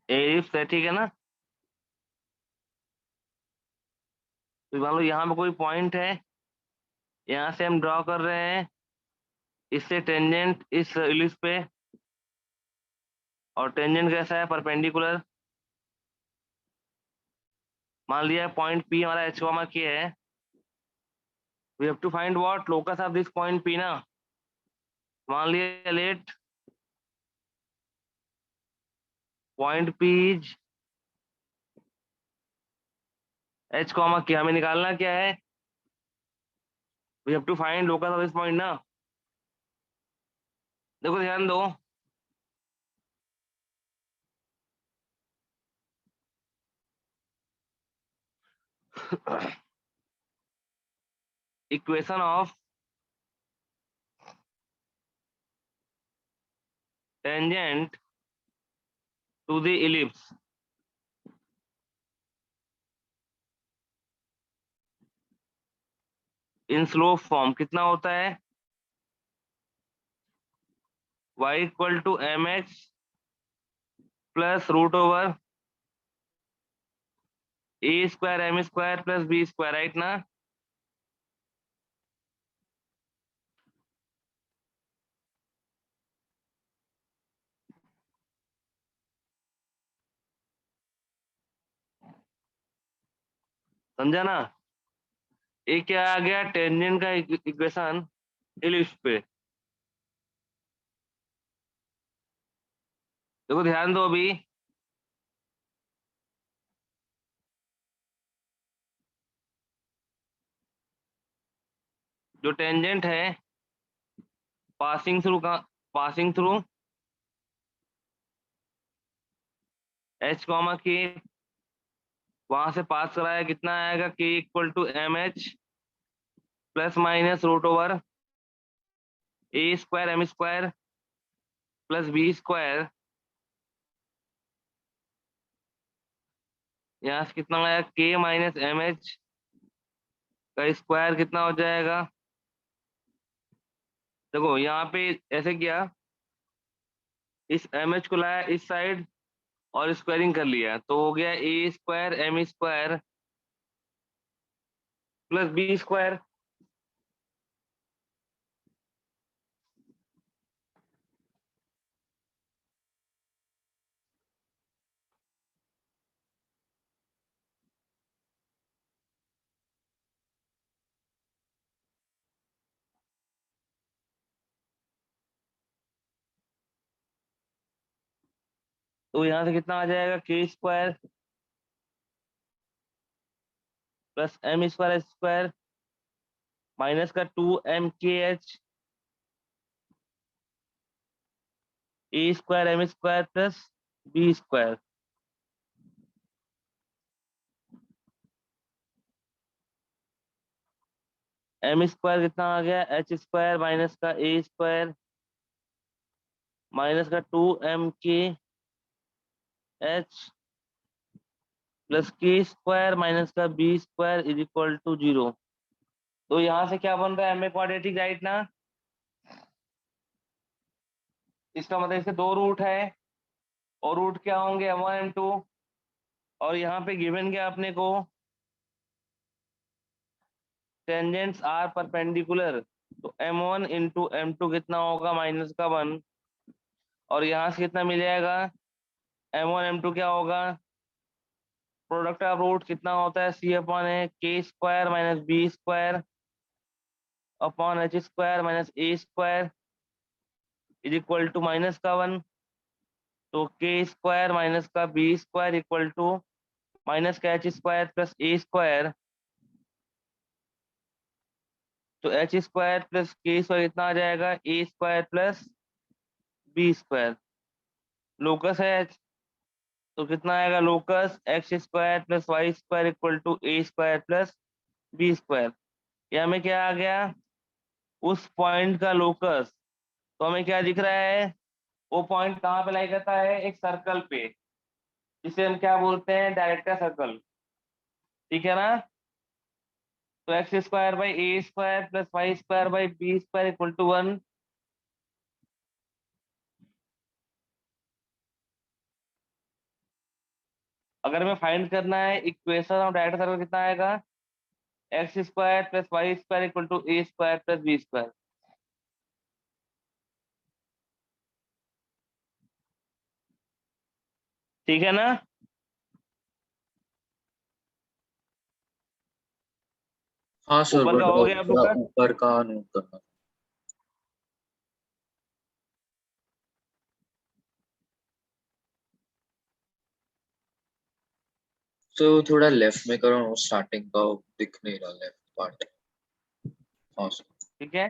Ellipse है, ठीक है ना। तो मान लो यहाँ पे कोई पॉइंट है, यहाँ से हम ड्रॉ कर रहे हैं, इससे टेंजेंट इस इलिप्स पे, और टेंजेंट कैसा है, परपेंडिकुलर। मान लिया पॉइंट पी हमारा एच कॉमा के है, we have to find what locus of this point P ना। मान लिया let point P is H comma K, हमें निकालना क्या है, we have to find locus of this point ना। देखो ध्यान दो, equation of tangent to the ellipse in slope form कितना होता है, y equal to M H plus root over A square M square plus B square, right ना। समझा ना। ये क्या आ गया, टेंजेंट का इक्वेशन इलिप्स पे। देखो ध्यान दो अभी, जो टेंजेंट है पासिंग थ्रू का, passing through H comma K, वहां से पास कराया, कितना आएगा, K equal to M H plus minus root over A square M square plus B square. यहाँ से कितना आया, के माइनस एम एच का स्क्वायर कितना हो जाएगा। देखो यहाँ पे ऐसे किया, इस एम एच को लाया इस साइड और स्क्वायरिंग कर लिया, तो हो गया A square M square plus B square. तो यहाँ से कितना आ जाएगा, K square plus M square square minus का two M K H A square M square plus B square. M square कितना आ गया, एच स्क्वायर माइनस का ए स्क्वायर माइनस का two M K H plus K square minus का B square is equal to zero. तो यहाँ से क्या बन रहा है, एम ए क्वाड्रेटिक, राइट ना। इसका मतलब इसके दो रूट है, और रूट क्या होंगे, एम वन एम टू। और यहाँ पे गिवन क्या अपने को, टेंजेंट्स आर परपेंडिकुलर, तो M one into M two कितना होगा, माइनस का वन। और यहाँ से कितना मिल जाएगा, एम वन एम टू क्या होगा, प्रोडक्ट ऑफ रूट कितना होता है, सी upon A K square minus B square upon H square minus A square is equal to minus का वन। तो के स्क्वायर माइनस का B square equal to minus का H square plus A square. तो H square plus K square कितना आ जाएगा, A square plus B square. Locus है H, तो कितना आएगा, locus X square plus Y square equal to A square plus B square. ये हमें क्या आ गया, उस पॉइंट का लोकस। तो हमें क्या दिख रहा है, वो पॉइंट कहाँ पे लाई करता है, एक सर्कल पे, जिसे हम क्या बोलते हैं, डायरेक्टर सर्कल, ठीक है ना। तो X square by A square plus Y square by B square equal to one. अगर हमें फाइंड करना है इक्वेशन ऑफ डायरेक्ट सर्कल कितना आएगा, X square plus Y square equal to A square plus B square. ठीक है ना। हाँ सर, ऊपर का बट हो गया आप लोग थोड़ा का। ऊपर का नोट करना। तो थोड़ा लेफ्ट में करो, स्टार्टिंग का दिख नहीं रहा लेफ्ट पार्ट। हाँ सर। ठीक है।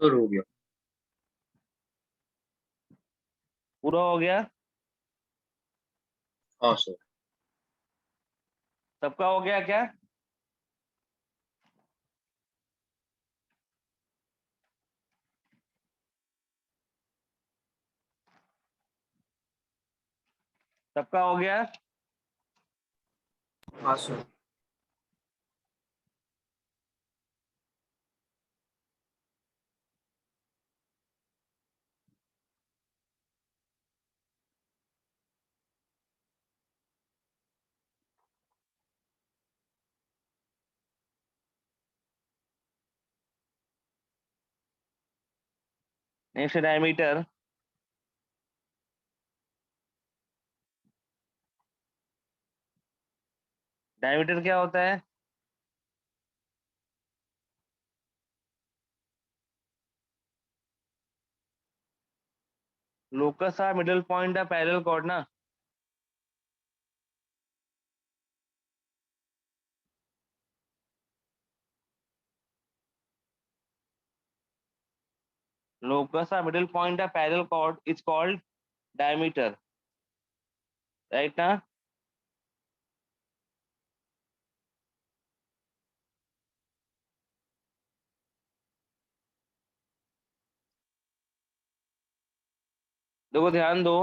सर हो गया। पूरा हो गया। हाँ सर। सबका हो गया क्या। सबका हो गया। हाँ सर। Next diameter. डायमीटर क्या होता है। लोकस आ मिडिल पॉइंट आ पैरेलल कॉर्ड ना। locus or middle point of parallel chord is called diameter, right ना। देखो ध्यान दो,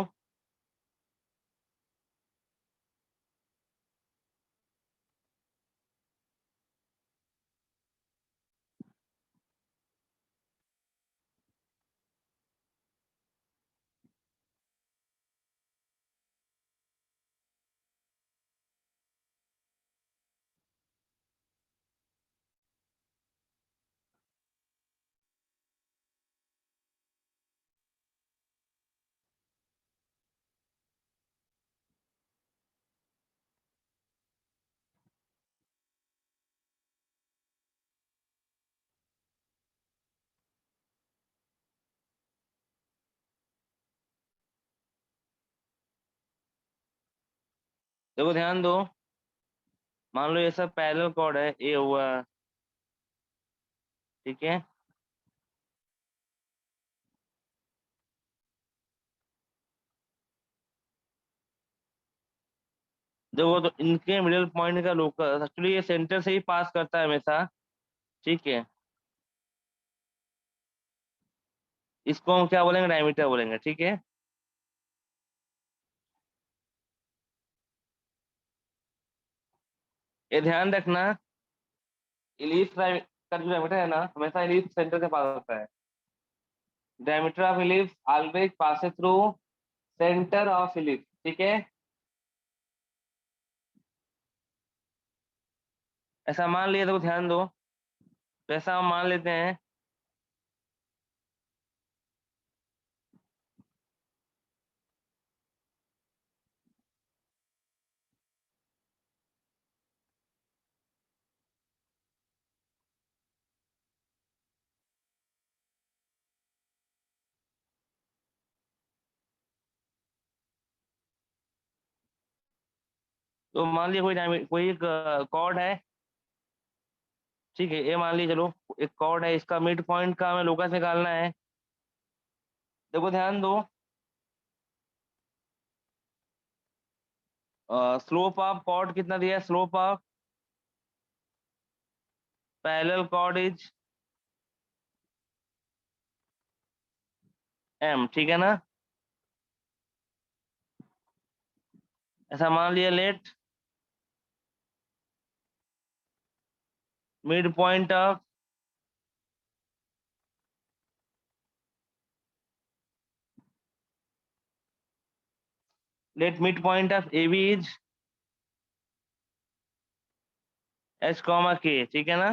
देखो ध्यान दो, मान लो ये सब पैरेलल कॉर्ड है, ए हुआ, ठीक है। देखो तो इनके मिडिल पॉइंट का लोकस एक्चुअली ये सेंटर से ही पास करता है हमेशा, ठीक है। इसको हम क्या बोलेंगे, डायमीटर बोलेंगे, ठीक है। ये ध्यान रखना, इलिप्स का जो डायमीटर है ना, हमेशा इलिप्स सेंटर के पास होता है। Diameter of ellipse always pass through centre of ellipse, ठीक है। ऐसा मान लिया तो ध्यान दो, तो ऐसा हम मान लेते हैं, तो मान लिया कोई एक कॉर्ड है, ठीक है। ये मान लीजिए, चलो एक कॉर्ड है, इसका मिड पॉइंट का हमें लोकस निकालना है। देखो ध्यान दो, स्लोप ऑफ कॉर्ड कितना दिया है, slope of parallel chord is m, ठीक है ना। ऐसा मान लिया, let mid point of let mid point of ab is h comma k, ठीक है ना।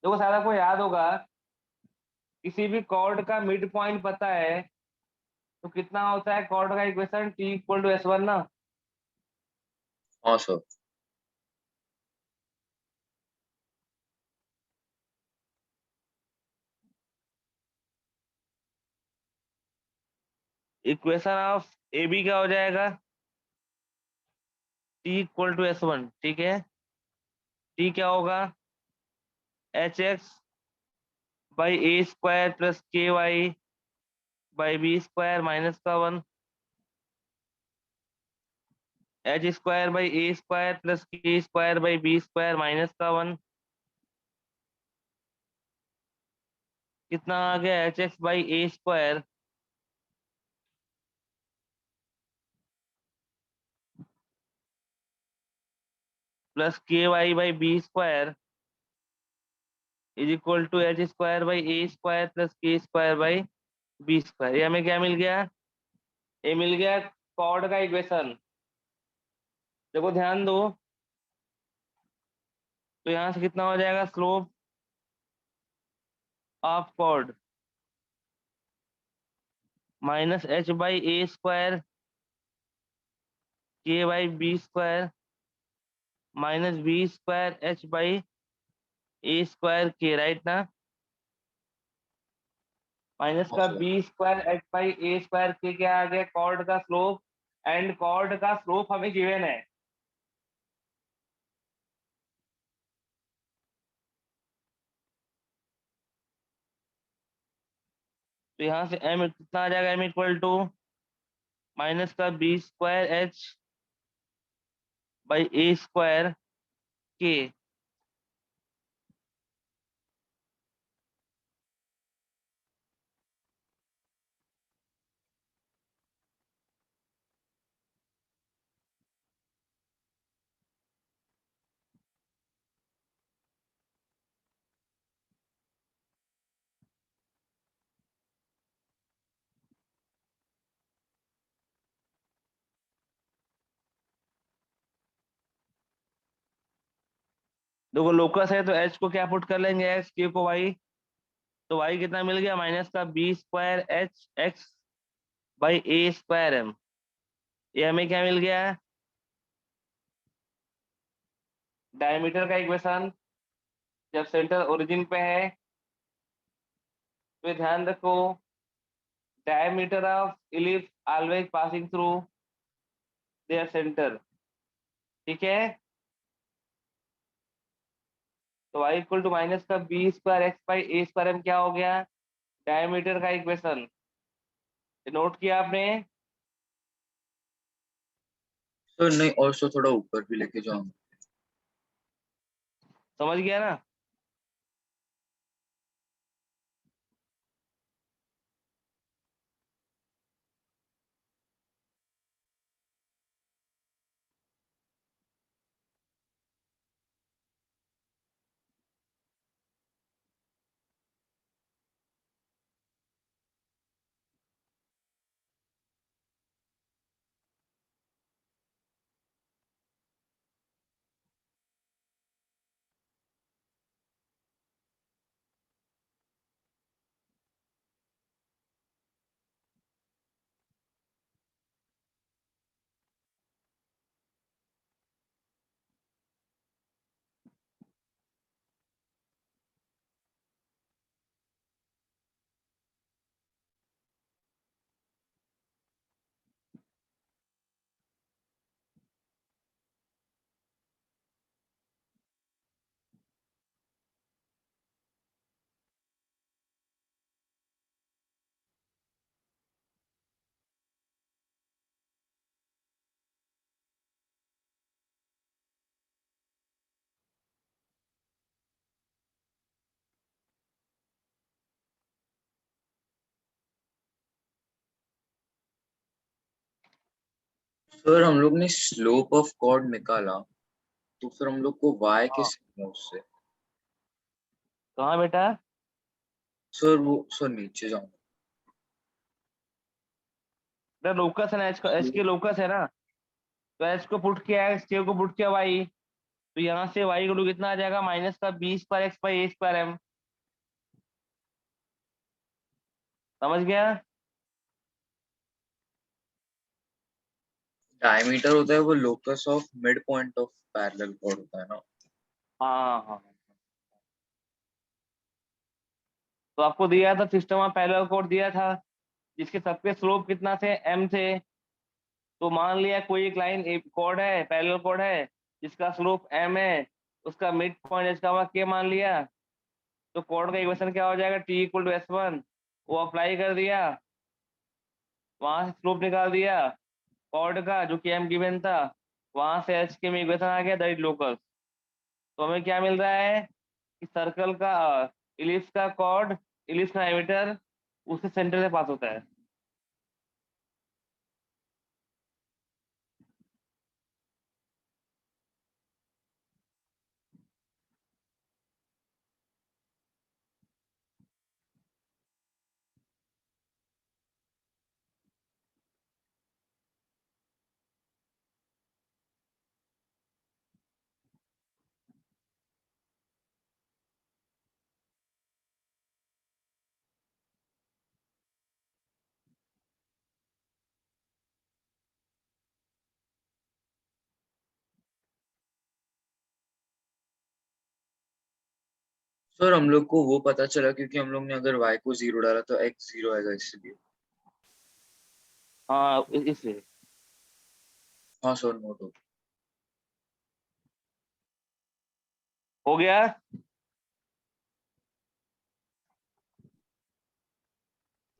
देखो सारा को याद होगा, किसी भी कॉर्ड का मिड पॉइंट पता है तो कितना होता है कॉर्ड का equation, t equal to s1 ना। हाँ सर। इक्वेशन ऑफ ab क्या हो जाएगा, t इक्वल टू s1, ठीक है। t क्या होगा, hx by A square plus K Y by B square minus का 1, H square by A square plus K square by B square minus का 1, कितना आ गया, H X by A square plus K Y by B square is equal to H square by A square plus K square by B square. ये हमें क्या मिल गया, ये मिल गया कॉर्ड का इक्वेशन। देखो ध्यान दो, तो यहाँ से कितना हो जाएगा, slope of chord minus H by A square K by B square minus B square H by A square K, right ना। माइनस हाँ का sir. B square H by A square K क्या आ गया, कॉर्ड का slope, and chord का slope हमें given है। तो यहाँ से m कितना आ जाएगा, m इक्वल टू माइनस का B square H by A square K. देखो लोकस है तो h को क्या पुट कर लेंगे, x, k को y, तो y कितना मिल गया, माइनस का B square H X by A square M. ये हमें क्या मिल गया, डायमीटर का इक्वेशन, जब सेंटर ओरिजिन पे है तो ध्यान रखो, diameter of ellipse always passing through their center, ठीक है। तो y इक्वल टू माइनस का B square X by A square M क्या हो गया, डायमीटर का इक्वेशन, नोट किया आपने। सर नहीं, और सो थोड़ा ऊपर भी लेके जाओ। समझ गया ना। सर हम लोग ने स्लोप ऑफ कॉर्ड निकाला, तो फिर हम लोग को y हाँ, किस उससे। कहाँ बेटा। सर वो सर नीचे जाओ। बेटा लोकस है ना, एच के लोकस है ना, तो एच को पुट किया एक्स, के को पुट किया वाई, तो यहाँ से वाई को कितना आ जाएगा, माइनस का B square X by A square M, समझ गया। डायमीटर होता है वो locus of mid point of parallel chord होता है ना। हाँ हाँ हाँ। तो आपको दिया था सिस्टम ऑफ पैरेलल कोड दिया था, जिसके सबके स्लोप कितना थे, एम थे। तो मान लिया कोई एक लाइन कोड है, पैरेलल कोड है, जिसका स्लोप एम है, उसका मिड पॉइंट इसका हुआ के मान लिया, तो कोड का इक्वेशन क्या हो जाएगा, T equal to S one, वो अप्लाई कर दिया, वहां से स्लोप निकाल दिया कॉर्ड का जो कि एम गिवन था, वहां से एच के में इक्वेशन आ गया दैट लोकस। तो हमें क्या मिल रहा है कि सर्कल का, इलिप्स का कॉर्ड, इलिप्स का डायमीटर उसके सेंटर से पास होता है। सर हम लोग को वो पता चला क्योंकि हम लोग ने अगर y को 0 डाला तो x 0 आएगा इसलिए। हाँ इसलिए। हाँ सर, नोट हो। हो गया।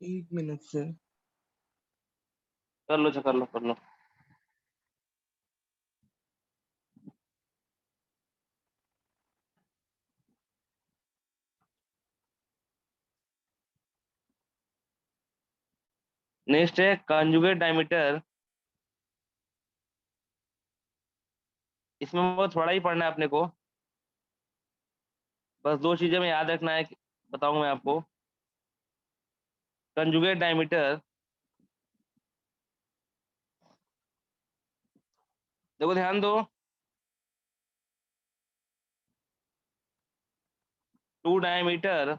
एक मिनट से। कर लो अच्छा, कर लो कर लो। नेक्स्ट है कंजुगेट डायमीटर। इसमें वो थोड़ा ही पढ़ना है अपने को, बस दो चीजें में याद रखना है, बताऊं मैं आपको। कंजुगेट डायमीटर, देखो ध्यान दो, two diameter,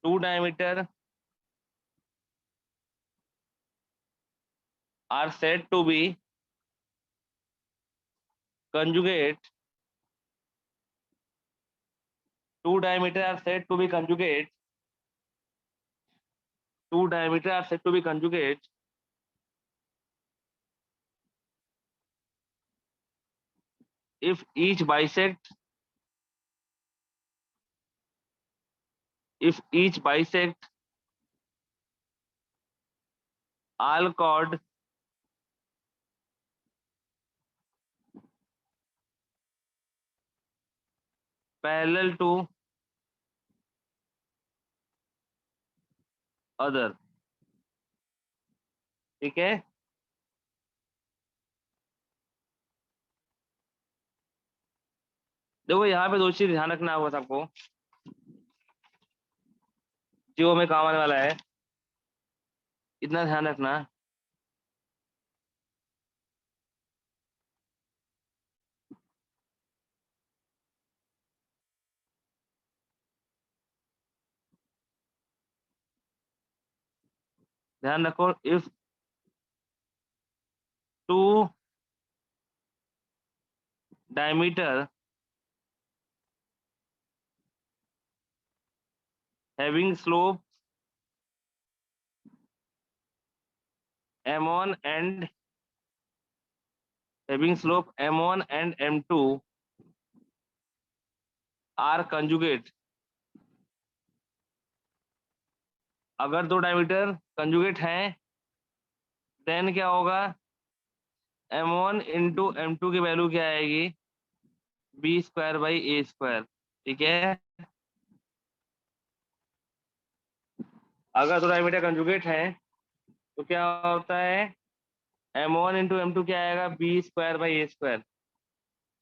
two diameter are said to be conjugate two diameter are said to be conjugate. Two diameter are said to be conjugate if each bisect all chord parallel to other. ठीक है, देखो यहाँ पे दो चीज ध्यान रखना होगा सबको, जो हमें काम आने वाला है, इतना ध्यान रखना। ध्यान रखो, if two diameter having slope m1 and m2 are conjugate. अगर दो डायमीटर कंजुगेट हैं, देन क्या होगा, m1 इंटू m2 की वैल्यू क्या आएगी, b²/a²। ठीक है, अगर दो डायमीटर कंजुगेट हैं तो क्या होता है, m1 इंटू m2 क्या आएगा, b²/a²।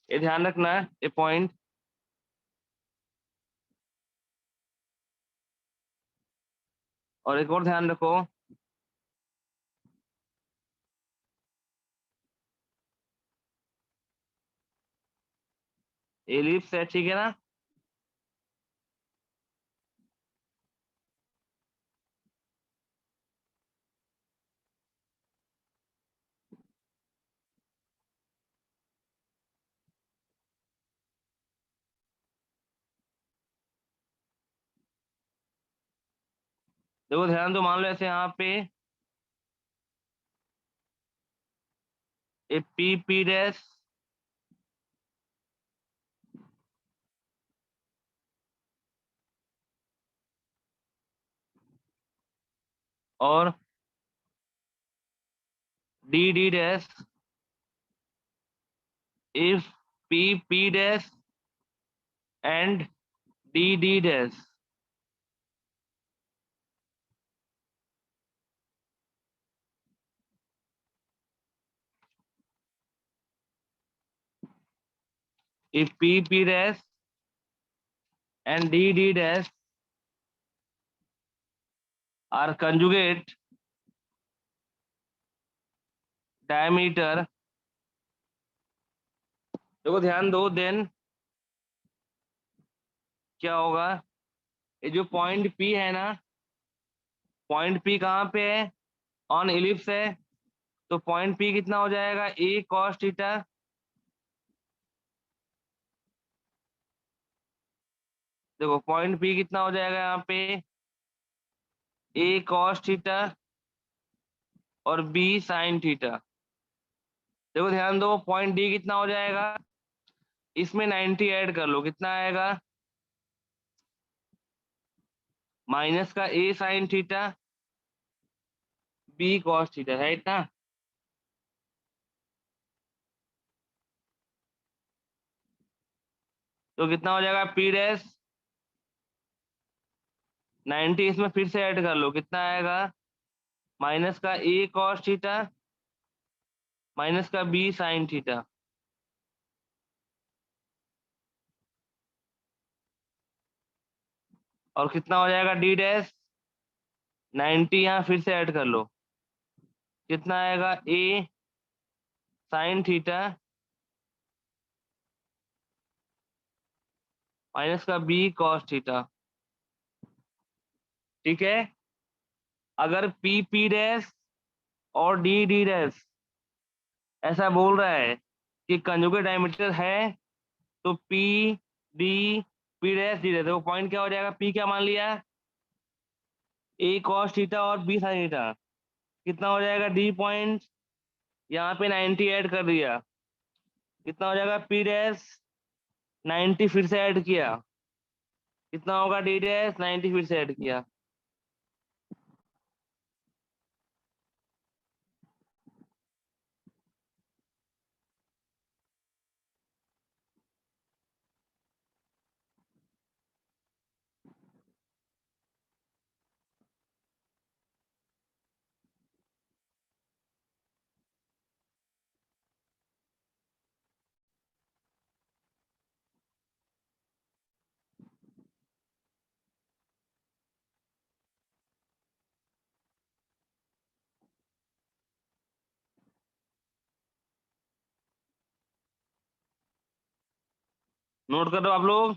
ये ध्यान रखना, ये पॉइंट। और एक और ध्यान रखो, एलिप्स है, ठीक है ना, देखो ध्यान दो, मान लो ऐसे यहाँ पे ए पी डैश और D dash, if P dash and D dash if p dash and d dash are conjugate diameter, देखो ध्यान दो, देन क्या होगा, ये जो पॉइंट P है ना, पॉइंट P कहाँ पे है, ऑन इलिप्स है, तो पॉइंट P कितना हो जाएगा, a cos थीटा, देखो पॉइंट P कितना हो जाएगा यहाँ पे, a cos थीटा और b sin थीटा। देखो ध्यान दो, पॉइंट D कितना हो जाएगा, इसमें 90 ऐड कर लो, कितना आएगा, माइनस का a sin theta b cos theta, है इतना। तो कितना हो जाएगा, p डैश 90 इसमें फिर से ऐड कर लो, कितना आएगा, माइनस का a cos थीटा माइनस का b sin थीटा। और कितना हो जाएगा, d डैश 90 यहाँ फिर से ऐड कर लो, कितना आएगा, a sin थीटा माइनस का b cos थीटा। ठीक है, अगर p डैश और d डैश ऐसा बोल रहा है कि कंजुगेट डायमीटर है, तो p P dash D dash, देखो पॉइंट क्या हो जाएगा, पी क्या मान लिया, ए कॉस थीटा और बी साइन थीटा, कितना हो जाएगा डी पॉइंट, यहाँ पे 90 ऐड कर दिया, कितना हो जाएगा पी डैश 90 फिर से ऐड किया, कितना होगा डी डैश 90 फिर से ऐड किया। नोट कर दो आप लोग,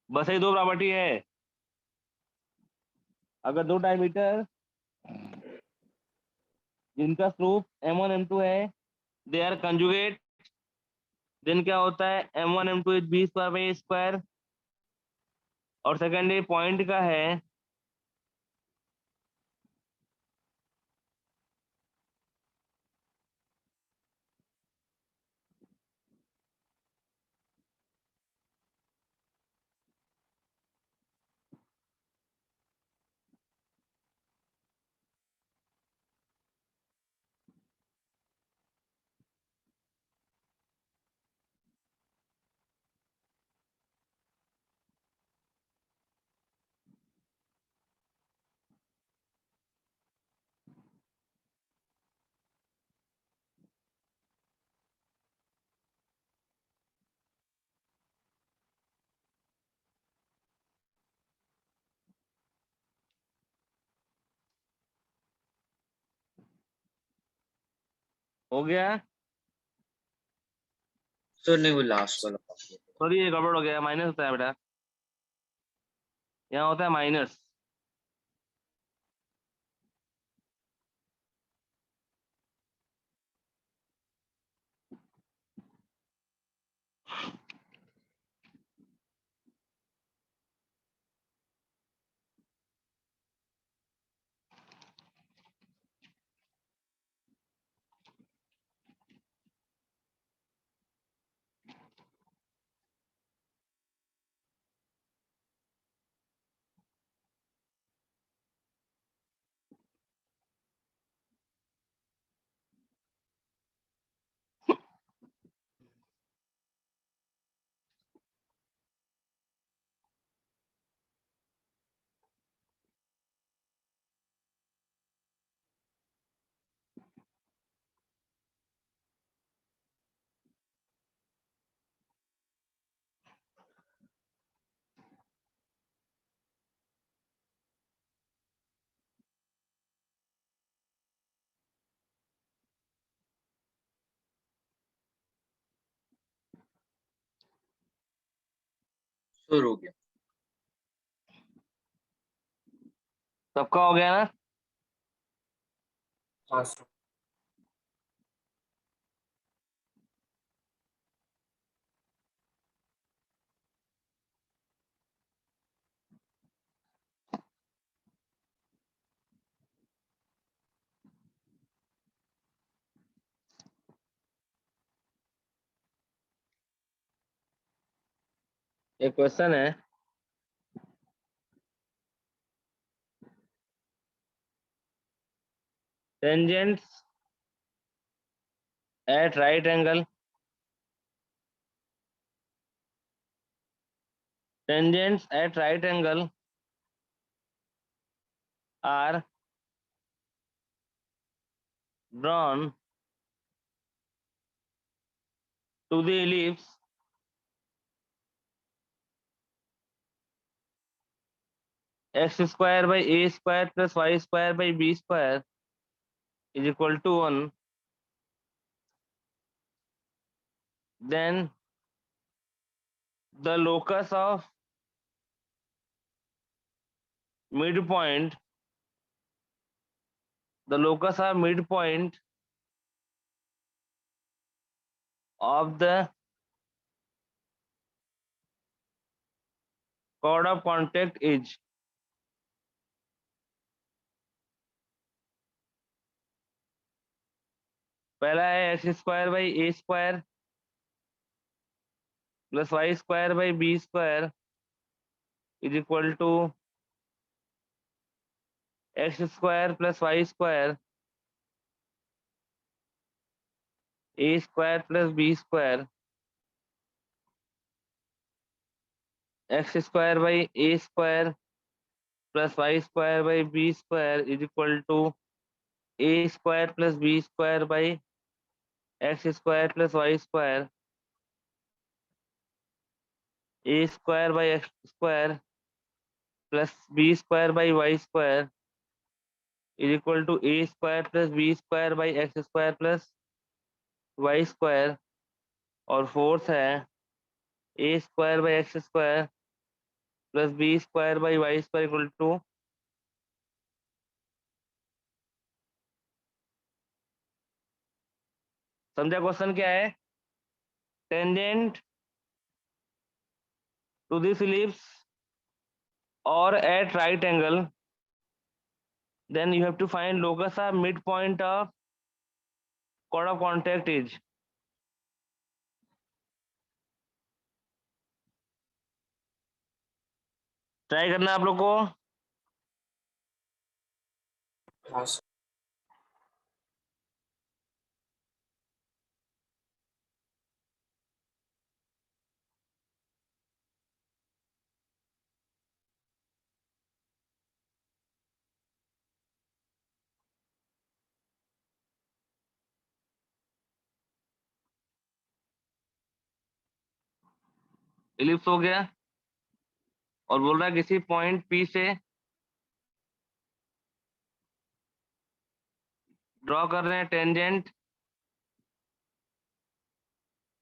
बस ये दो प्रॉपर्टी है, अगर दो डायमीटर जिनका स्लोप m1 m2 है, दे आर कंजुगेट, देन क्या होता है m1 m2 is B square by A square, और सेकेंड ये पॉइंट का है हो गया, तो नहीं वो लास्ट वाला part है। सॉरी ये गड़बड़ हो गया, माइनस होता है बेटा, यहाँ होता है माइनस, शुरू हो गया। सबका हो गया ना, हाँ सर। एक क्वेश्चन है, tangents at right angle, tangents at right angle are drawn to the ellipse x square by a square plus y square by b square is equal to 1, then the locus of midpoint, the locus of midpoint of the chord of contact is, पहला है X square by A square plus Y square by B square is equal to X square plus Y square A square plus B square X square by A square plus Y square by B square is equal to A square plus B square by X square plus Y square A square by X square plus B square by Y square is equal to A square plus B square by X square plus Y square. और fourth है A square by X square plus B square by Y square equal to समझा question क्या है? Tangent to this ellipse or at right angle, then you have to find locus of midpoint of chord of contact is। Try करना आप लोग को। हाँ sir. Ellipse हो गया और बोल रहा है किसी पॉइंट पी से ड्रॉ कर रहे हैं टेंजेंट।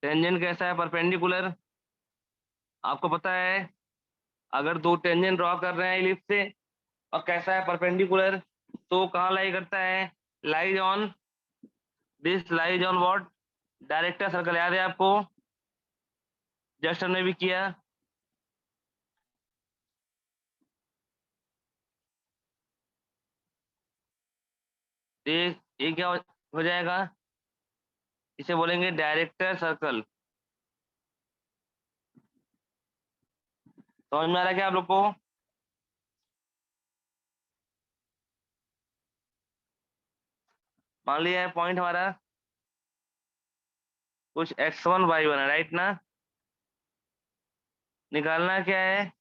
टेंजेंट कैसा है? परपेंडिकुलर। आपको पता है अगर दो टेंजेंट ड्रॉ कर रहे हैं इलिप्स से और कैसा है? परपेंडिकुलर। तो कहाँ लाई करता है? Lies on this, lies on what? Director circle. याद है आपको? जस्ट हमने भी किया। ये क्या हो जाएगा? इसे बोलेंगे डायरेक्टर सर्कल। समझ में आ रहा है क्या आप लोग को? मान लिया है पॉइंट हमारा कुछ x1 y1 है, राइट ना? निकालना क्या है?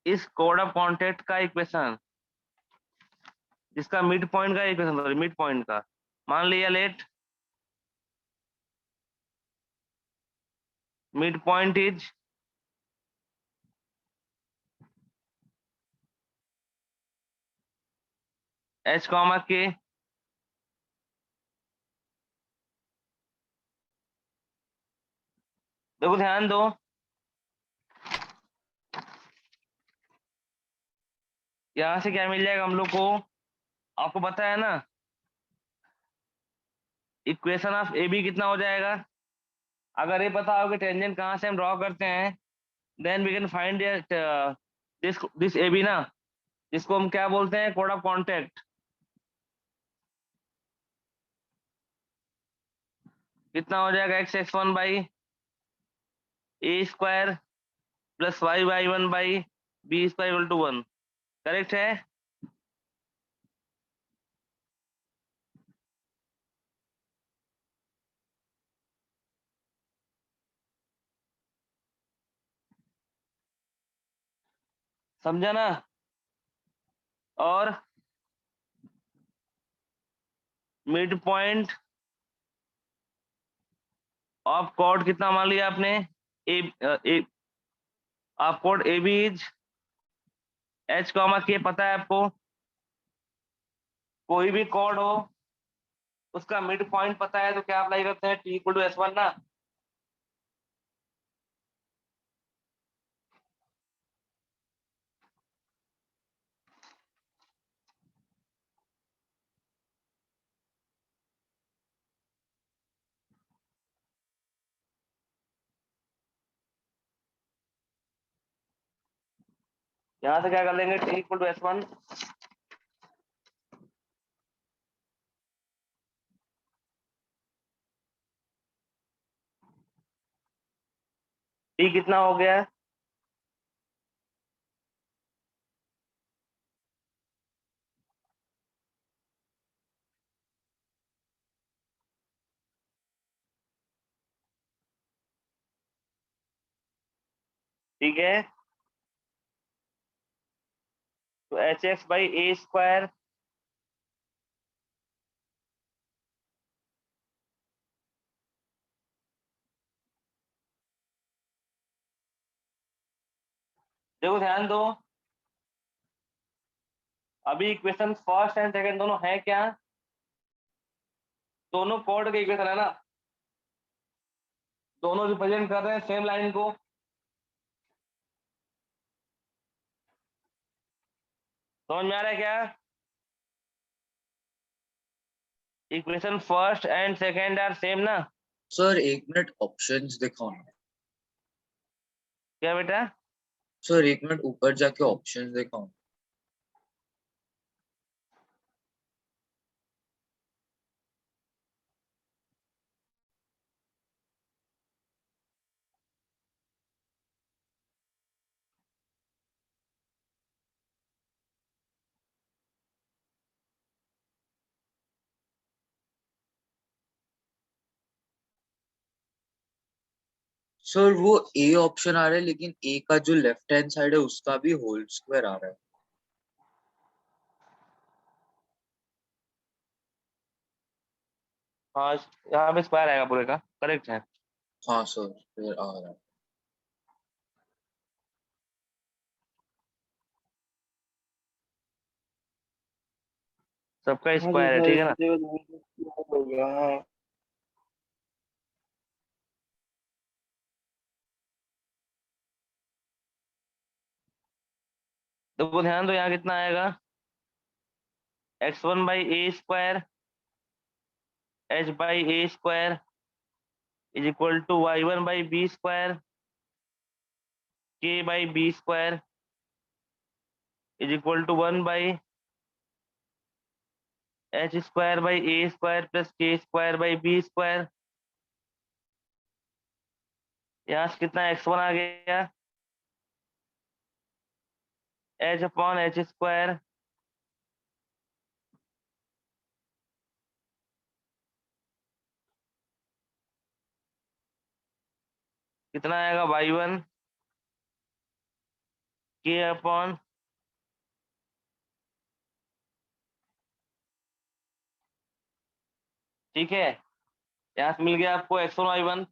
इस कोड ऑफ कॉन्टेक्ट का इक्वेशन, जिसका मिड पॉइंट का इक्वेशन, सॉरी मिड पॉइंट का। मान लिया let mid point is h comma K. देखो ध्यान दो, यहाँ से क्या मिल जाएगा हम लोग को? आपको पता है ना इक्वेशन ऑफ ए बी कितना हो जाएगा? अगर ये पता हो कि टेंजेंट कहाँ से हम ड्रॉ करते हैं, then we can find this A B ना, जिसको हम क्या बोलते हैं? कोड ऑफ कॉन्टेक्ट। कितना हो जाएगा? x1 by A square plus y1 by B square equal to 1। Correct है? समझा ना? और मिड पॉइंट ऑफ कॉर्ड कितना मान लिया आपने? A of chord A B is h comma K. पता है आपको? कोई भी कॉर्ड हो उसका मिड पॉइंट पता है तो क्या अप्लाई करते हैं? t इक्वल टू s1 ना। यहाँ से क्या कर लेंगे, t equal to s1 t कितना हो गया है, ठीक है। तो H X by A square देखो ध्यान दो, अभी इक्वेशन फर्स्ट एंड सेकंड दोनों है क्या, दोनों कोड के इक्वेशन है ना, दोनों रिप्रेजेंट कर रहे हैं सेम लाइन को। समझ में आ रहा है क्या, equation first and second are same ना। सर 1 मिनट ऑप्शंस दिखाओ ना। क्या बेटा, सर 1 मिनट ऊपर जाके ऑप्शंस दिखाओ। सर वो ए ऑप्शन आ रहा है, लेकिन ए का जो लेफ्ट हैंड साइड है उसका भी होल स्क्वायर आ रहा है। हाँ यहाँ पे स्क्वायर आएगा पूरे का, करेक्ट है। हाँ सर, फिर आ रहा है। सबका हाँ तो स्क्वायर है, सर ठीक है ना। इसलिए हो गया। हाँ तो ध्यान दो, यहाँ कितना आएगा, x1 by A square H by A square is equal to y1 by B square K by B square is equal to 1 by H square by A square plus K square by B square. यहाँ से कितना x1 आ गया, H upon H square कितना आएगा y1 के upon ठीक है। यहाँ से मिल गया आपको x1 y1।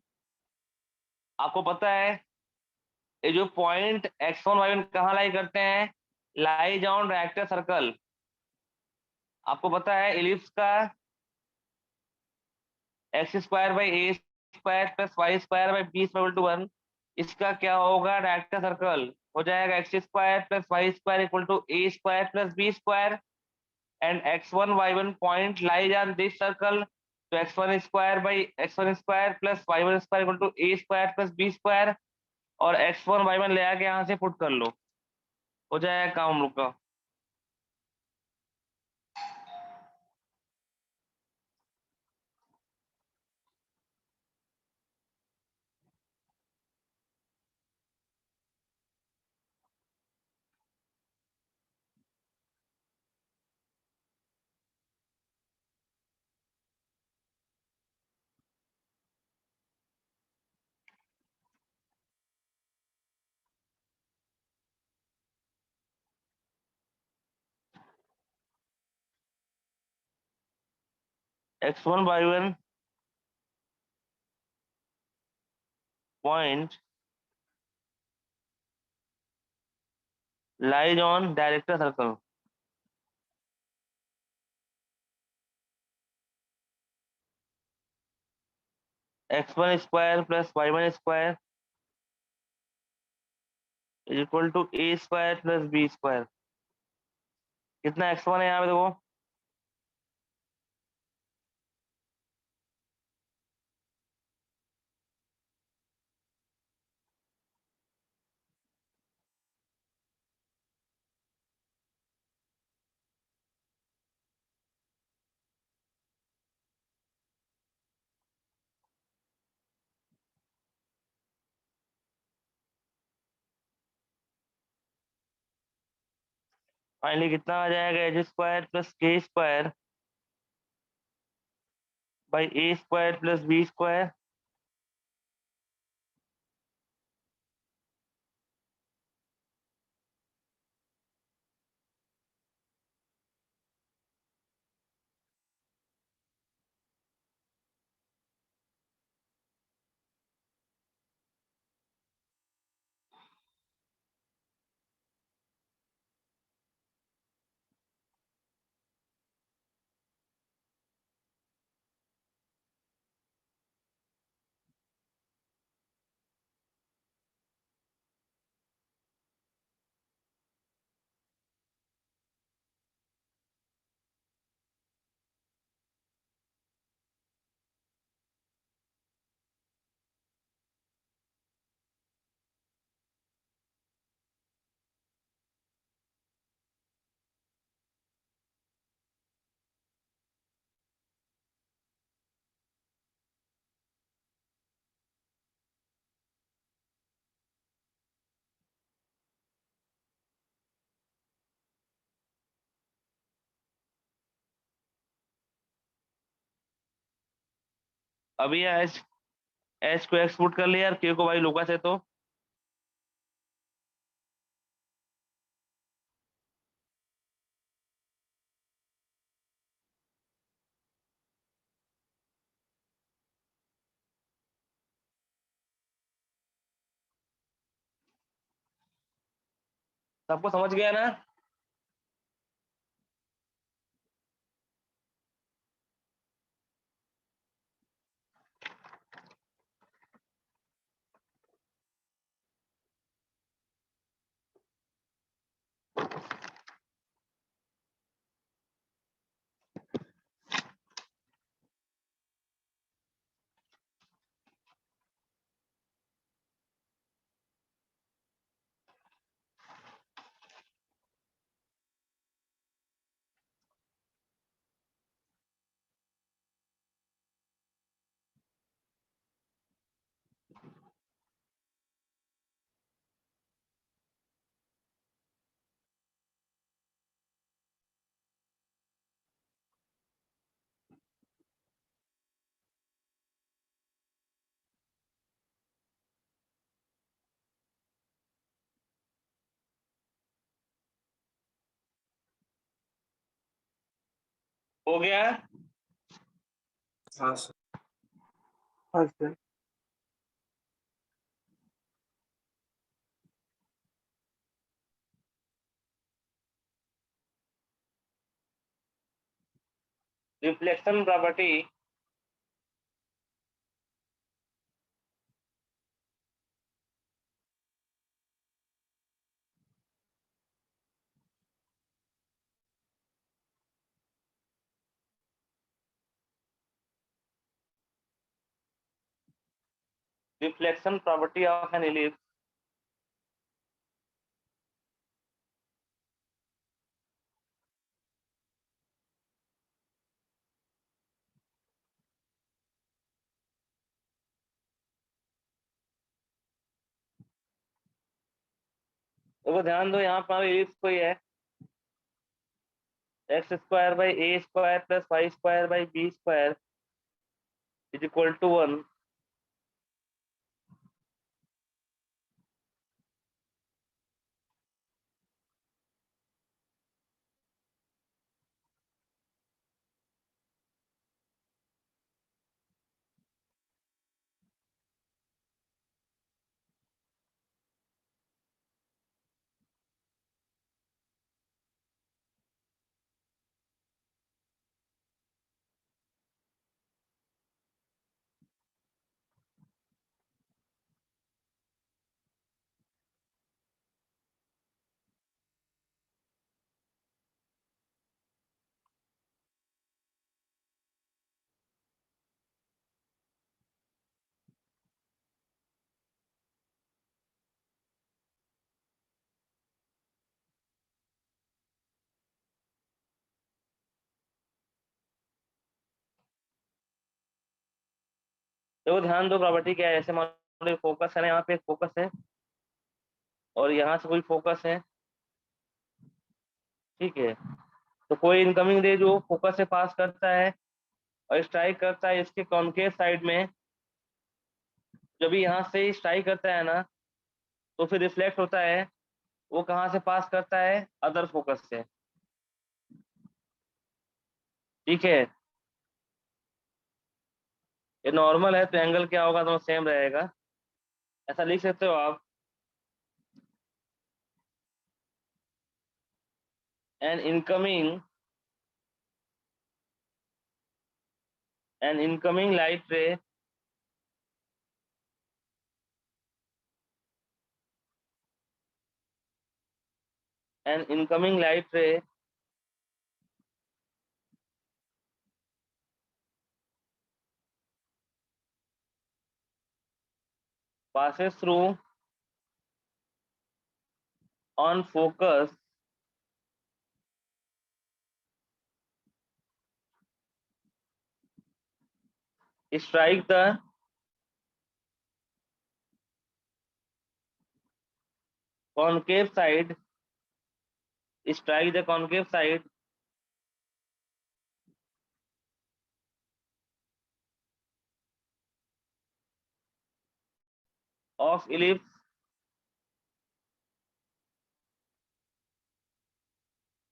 आपको पता है ये जो पॉइंट x1 y1 कहाँ लाई करते हैं, लाइज ऑन रेक्टर सर्कल। आपको पता है इलिप्स का X square by A square plus Y square by B square to 1, इसका क्या होगा, रेक्टर सर्कल हो जाएगा X square plus Y square equal to A square plus B square and x1 y1 point lies on this circle. तो x1 square by x1 square plus y1 square equal to A square plus B square, और x1 y1 ले आके यहाँ से put कर लो, हो जाएगा काम हम लोग का। x1 y1 point lies on director circle, x1 square plus y1 square is equal to A square plus B square. कितना x1 है यहाँ पे देखो, फाइनली कितना आ जाएगा, H square plus K square by A square plus B square. अभी H H को एक्सपोर्ट कर लिया यार, के को भाई लोकस है तो। सबको समझ गया ना? हो गया। हाँ सर। हाँ sir. Reflection property reflection property of an ellipse देखो ध्यान दो, यहाँ पर इलिप्स कोई है, X square by A square plus Y square by B square is equal to 1। देखो ध्यान दो, प्रॉपर्टी क्या है, ऐसे मान लो फोकस है ना, यहाँ पे एक फोकस है और यहाँ से कोई फोकस है, ठीक है। तो कोई इनकमिंग रे जो फोकस से पास करता है और स्ट्राइक करता है इसके कॉनकेव साइड में, जब भी यहाँ से स्ट्राइक करता है ना तो फिर रिफ्लेक्ट होता है, वो कहाँ से पास करता है, अदर फोकस से। ठीक है, ये नॉर्मल है तो एंगल क्या होगा, तो सेम रहेगा। ऐसा लिख सकते हो आप, एन इनकमिंग लाइट रे an incoming light ray passes through on focus strike the concave side, strike the concave side of ellipse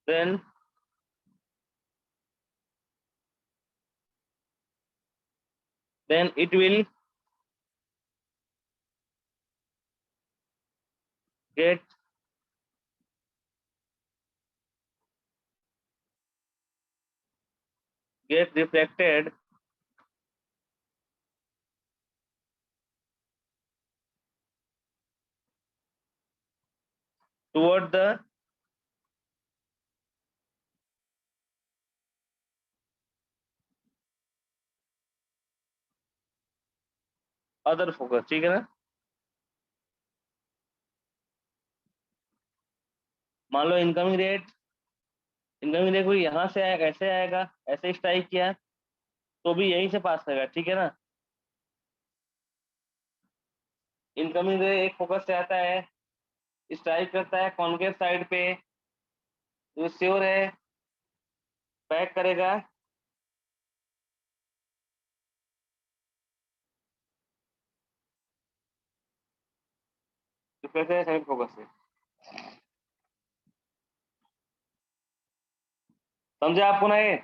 then it will get reflected toward the other focus। ठीक है ना, मान लो इनकमिंग रे कोई यहाँ से आएगा, ऐसे आएगा, ऐसे स्ट्राइक किया तो भी यहीं से पास करेगा। ठीक है ना, इनकमिंग रे एक फोकस से आता है, स्ट्राइक करता है कॉनकेव साइड पे, तो श्योर है बैक करेगा तो कैसे साइड फोकस से। समझे आपको ना ये?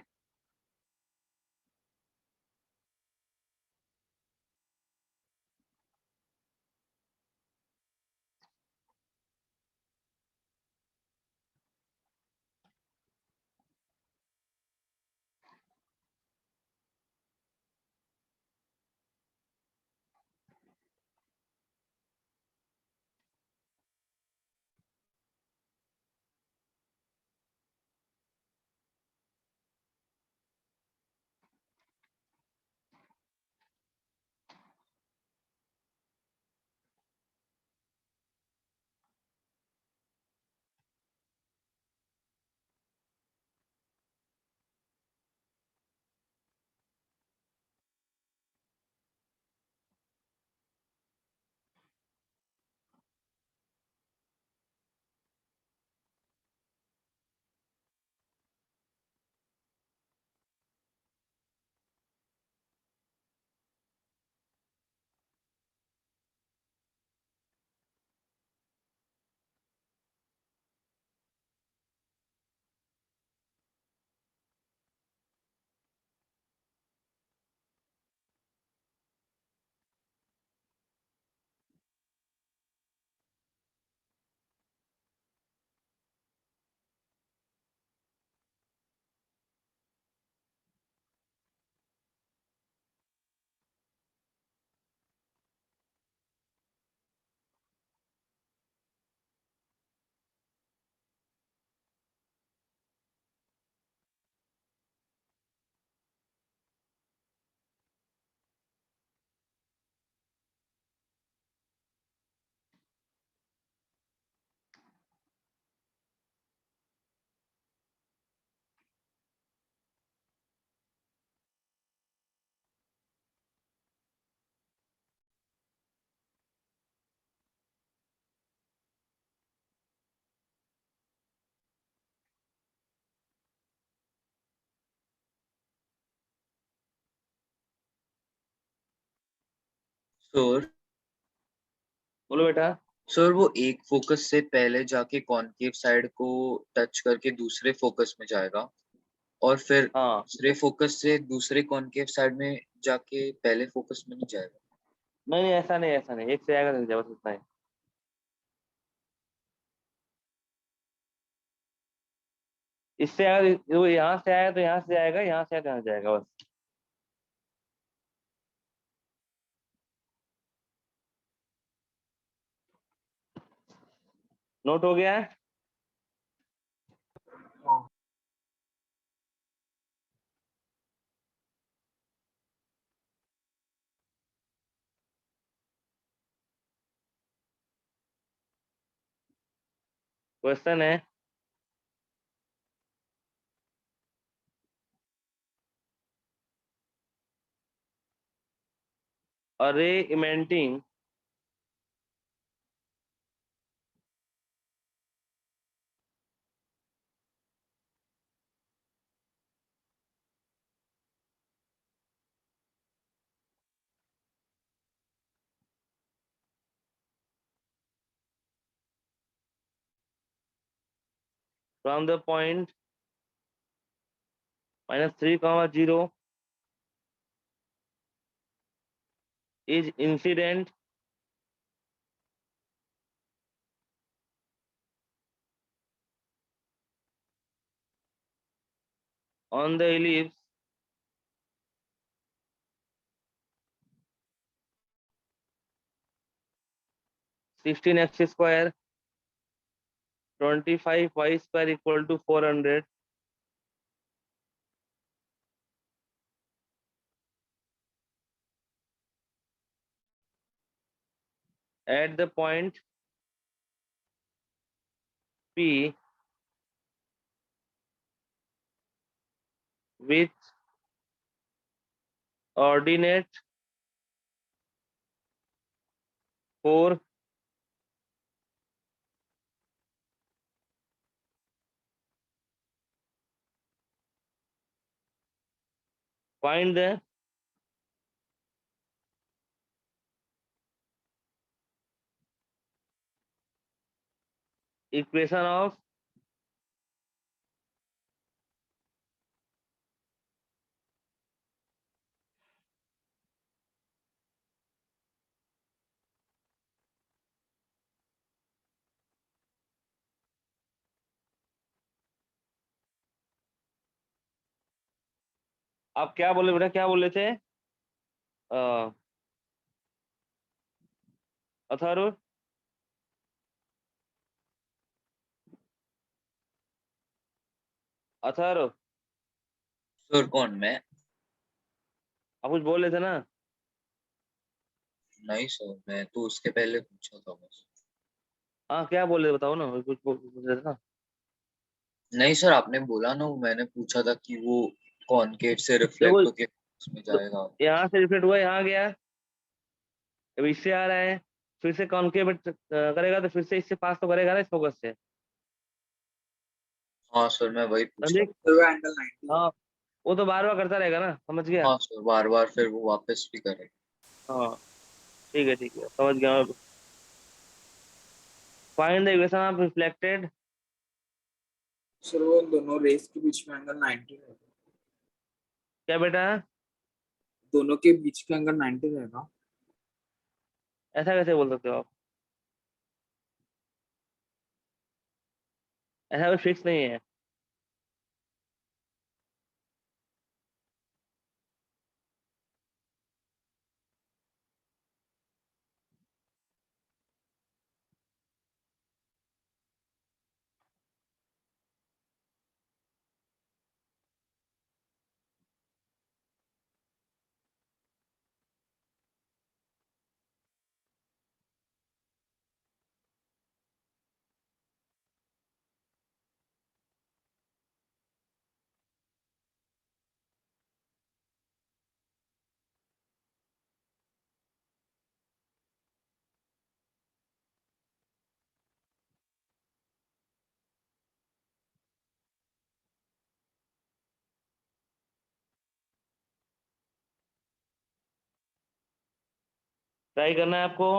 सर बोलो बेटा। सर वो एक फोकस से पहले जाके कॉनकेव साइड को टच करके दूसरे फोकस में जाएगा और फिर हाँ दूसरे फोकस से दूसरे कॉनकेव साइड में जाके पहले फोकस में नहीं जाएगा। नहीं नहीं, ऐसा नहीं, ऐसा नहीं, एक से आएगा नहीं, बस इतना ही। इससे अगर वो यहाँ से आया तो यहाँ से आएगा, यहाँ से आया तो यहाँ जाएगा, बस। नोट हो गया है? हाँ। क्वेश्चन है, a ray emanating from the point -3, 0 is incident on the ellipse (16x², 25y² = 400) at the point P with ordinate 4, find the equation of आप क्या बोले बेटा, क्या बोले थे अथर्व? अथर्व, सर कौन मैं? आप कुछ बोल रहे थे ना? नहीं सर, मैं तो उसके पहले पूछा था बस। हाँ, क्या बोल रहे थे बताओ ना, कुछ रहे थे ना? नहीं सर, आपने बोला ना, वो मैंने पूछा था कि वो कॉनकेव से देखो, रिफ्लेक्ट होके उसमें तो जाएगा। यहाँ से रिफ्लेक्ट हुआ, यहाँ गया, अब इससे आ रहा है, फिर से कॉन्केव करेगा तो फिर से इससे पास तो करेगा ना, इस फोकस से। हाँ सर, मैं वही पूछ समझे? रहा सर वो एंगल 90 है। हाँ, वो तो बार बार करता रहेगा ना, समझ हूँ। गया? हाँ सर, बार बार फिर वो वापस भी करेगा। हाँ, ठीक है, ठीक है, समझ गया मैं। Find the equation of reflected. Sir वो दोनों रेस के बीच में एंगल 90 रहेगा। क्या बेटा? दोनों के बीच का एंगल 90 रहेगा। ऐसा कैसे बोल सकते हो आप? ऐसा कोई फिक्स नहीं है। ट्राई करना है आपको।